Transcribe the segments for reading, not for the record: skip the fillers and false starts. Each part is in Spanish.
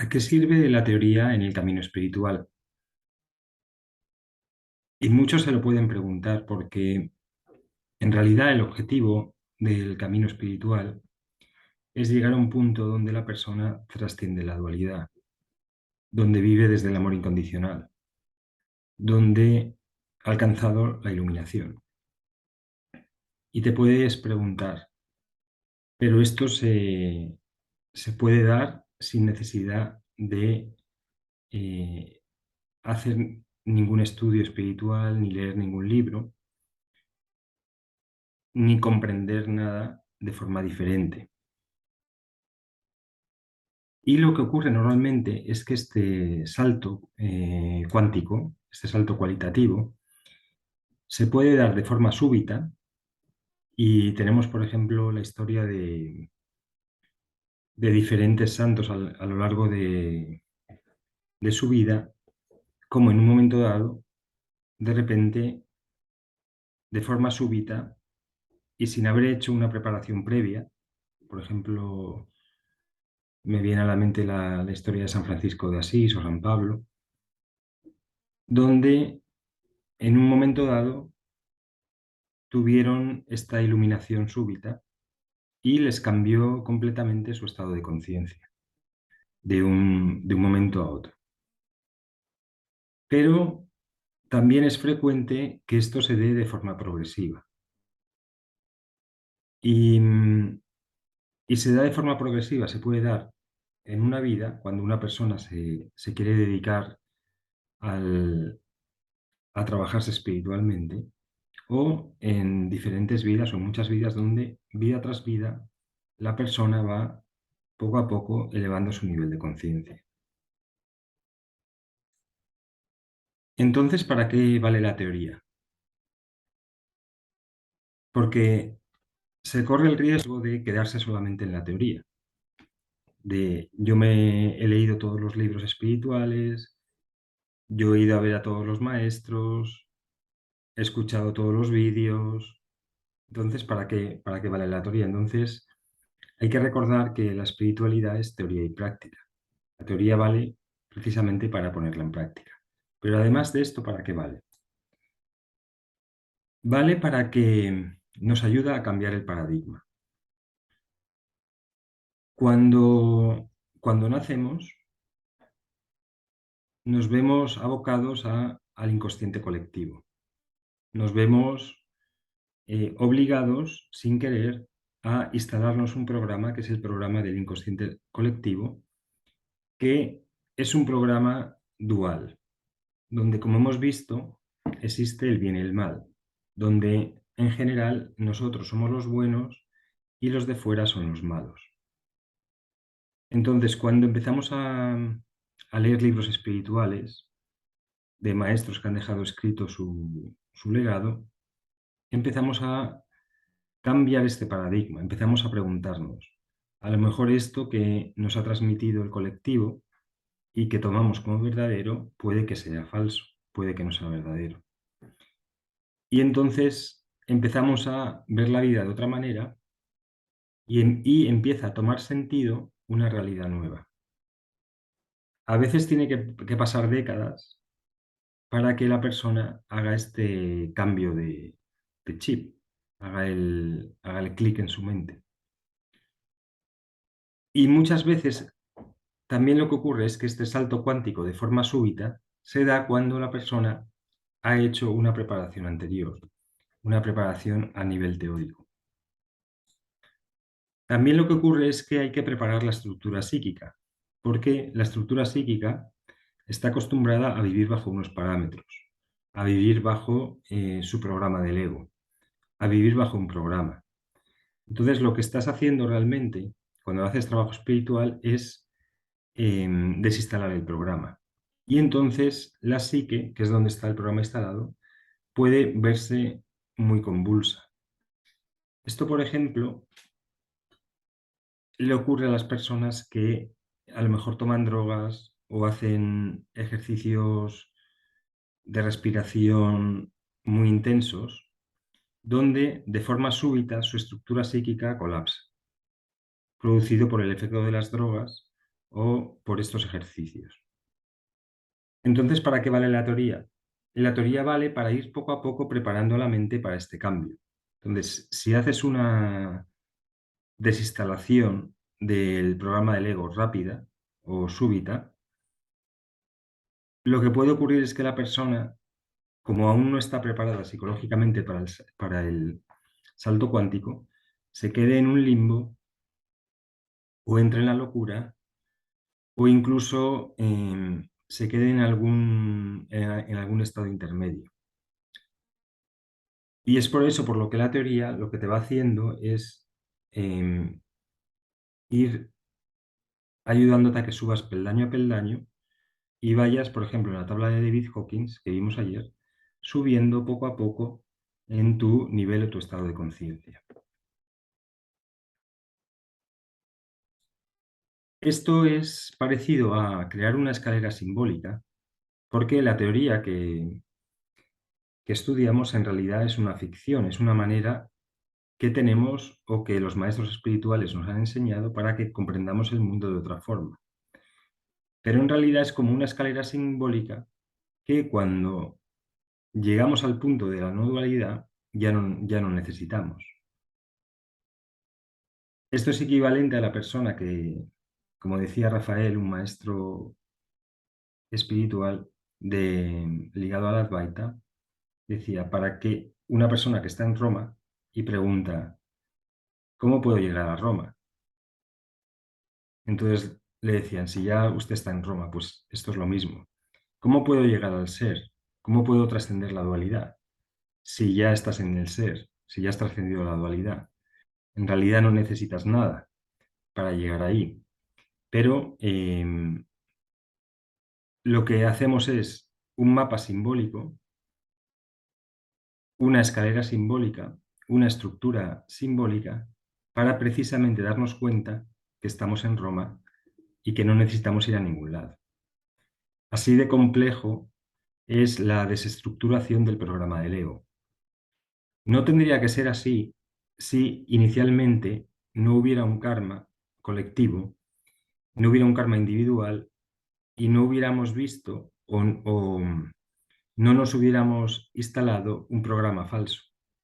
¿A qué sirve la teoría en el camino espiritual? Y muchos se lo pueden preguntar porque en realidad el objetivo del camino espiritual es llegar a un punto donde la persona trasciende la dualidad, donde vive desde el amor incondicional, donde ha alcanzado la iluminación. Y te puedes preguntar, ¿pero esto se puede dar sin necesidad de eh, hacer ningún estudio espiritual ni leer ningún libro, ni comprender nada de forma diferente? Y lo que ocurre normalmente es que este salto cuántico, este salto cualitativo, se puede dar de forma súbita y tenemos, por ejemplo, la historia de diferentes santos a lo largo de su vida, como en un momento dado, de repente, de forma súbita y sin haber hecho una preparación previa, por ejemplo, me viene a la mente la historia de San Francisco de Asís o San Pablo, donde en un momento dado tuvieron esta iluminación súbita y les cambió completamente su estado de conciencia de un momento a otro. Pero también es frecuente que esto se dé de forma progresiva y, y se da de forma progresiva, se puede dar en una vida cuando una persona se quiere dedicar a trabajarse espiritualmente, o en diferentes vidas o en muchas vidas donde vida tras vida la persona va poco a poco elevando su nivel de conciencia. Entonces, ¿para qué vale la teoría? Porque se corre el riesgo de quedarse solamente en la teoría, de yo me he leído todos los libros espirituales, yo he ido a ver a todos los maestros, he escuchado todos los vídeos. Entonces, ¿para qué vale la teoría? Entonces, hay que recordar que la espiritualidad es teoría y práctica. La teoría vale precisamente para ponerla en práctica. Pero además de esto, ¿para qué vale? Vale para que nos ayuda a cambiar el paradigma. Cuando nacemos, nos vemos abocados al inconsciente colectivo. Nos vemos obligados, sin querer, a instalarnos un programa que es el programa del inconsciente colectivo, que es un programa dual, donde, como hemos visto, existe el bien y el mal, donde en general nosotros somos los buenos y los de fuera son los malos. Entonces, cuando empezamos a leer libros espirituales de maestros que han dejado escrito su legado, empezamos a cambiar este paradigma, empezamos a preguntarnos, a lo mejor esto que nos ha transmitido el colectivo y que tomamos como verdadero puede que sea falso, puede que no sea verdadero. Y entonces empezamos a ver la vida de otra manera y empieza a tomar sentido una realidad nueva. A veces tiene que pasar décadas para que la persona haga este cambio de chip, haga el clic en su mente. Y muchas veces también lo que ocurre es que este salto cuántico de forma súbita se da cuando la persona ha hecho una preparación anterior, una preparación a nivel teórico. También lo que ocurre es que hay que preparar la estructura psíquica, porque la estructura psíquica está acostumbrada a vivir bajo unos parámetros, a vivir bajo su programa del ego, a vivir bajo un programa. Entonces, lo que estás haciendo realmente cuando haces trabajo espiritual es desinstalar el programa. Y entonces la psique, que es donde está el programa instalado, puede verse muy convulsa. Esto, por ejemplo, le ocurre a las personas que a lo mejor toman drogas o hacen ejercicios de respiración muy intensos, donde de forma súbita su estructura psíquica colapsa, producido por el efecto de las drogas o por estos ejercicios. Entonces, ¿para qué vale la teoría? La teoría vale para ir poco a poco preparando la mente para este cambio. Entonces, si haces una desinstalación del programa del ego rápida o súbita, lo que puede ocurrir es que la persona, como aún no está preparada psicológicamente para el salto cuántico, se quede en un limbo o entre en la locura o incluso se quede en algún estado intermedio. Y es por eso, por lo que la teoría lo que te va haciendo es ir ayudándote a que subas peldaño a peldaño y vayas, por ejemplo, en la tabla de David Hawkins que vimos ayer, subiendo poco a poco en tu nivel o tu estado de conciencia. Esto es parecido a crear una escalera simbólica, porque la teoría que estudiamos en realidad es una ficción, es una manera que tenemos o que los maestros espirituales nos han enseñado para que comprendamos el mundo de otra forma. Pero en realidad es como una escalera simbólica que cuando llegamos al punto de la no dualidad ya no necesitamos. Esto es equivalente a la persona que, como decía Rafael, un maestro espiritual ligado a la Advaita, decía, para que una persona que está en Roma y pregunta, ¿cómo puedo llegar a Roma? Entonces le decían, si ya usted está en Roma, pues esto es lo mismo. ¿Cómo puedo llegar al ser? ¿Cómo puedo trascender la dualidad? Si ya estás en el ser, si ya has trascendido la dualidad. En realidad no necesitas nada para llegar ahí. Pero lo que hacemos es un mapa simbólico, una escalera simbólica, una estructura simbólica, para precisamente darnos cuenta que estamos en Roma y que no necesitamos ir a ningún lado. Así de complejo es la desestructuración del programa del ego. No tendría que ser así si inicialmente no hubiera un karma colectivo, no hubiera un karma individual y no hubiéramos visto o no nos hubiéramos instalado un programa falso.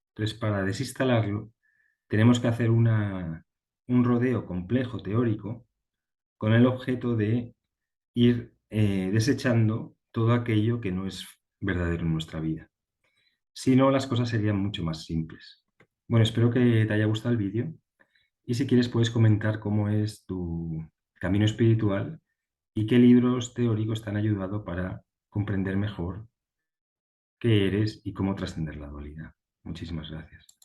Entonces, para desinstalarlo, tenemos que hacer un rodeo complejo teórico con el objeto de ir desechando todo aquello que no es verdadero en nuestra vida. Si no, las cosas serían mucho más simples. Bueno, espero que te haya gustado el vídeo y si quieres puedes comentar cómo es tu camino espiritual y qué libros teóricos te han ayudado para comprender mejor qué eres y cómo trascender la dualidad. Muchísimas gracias.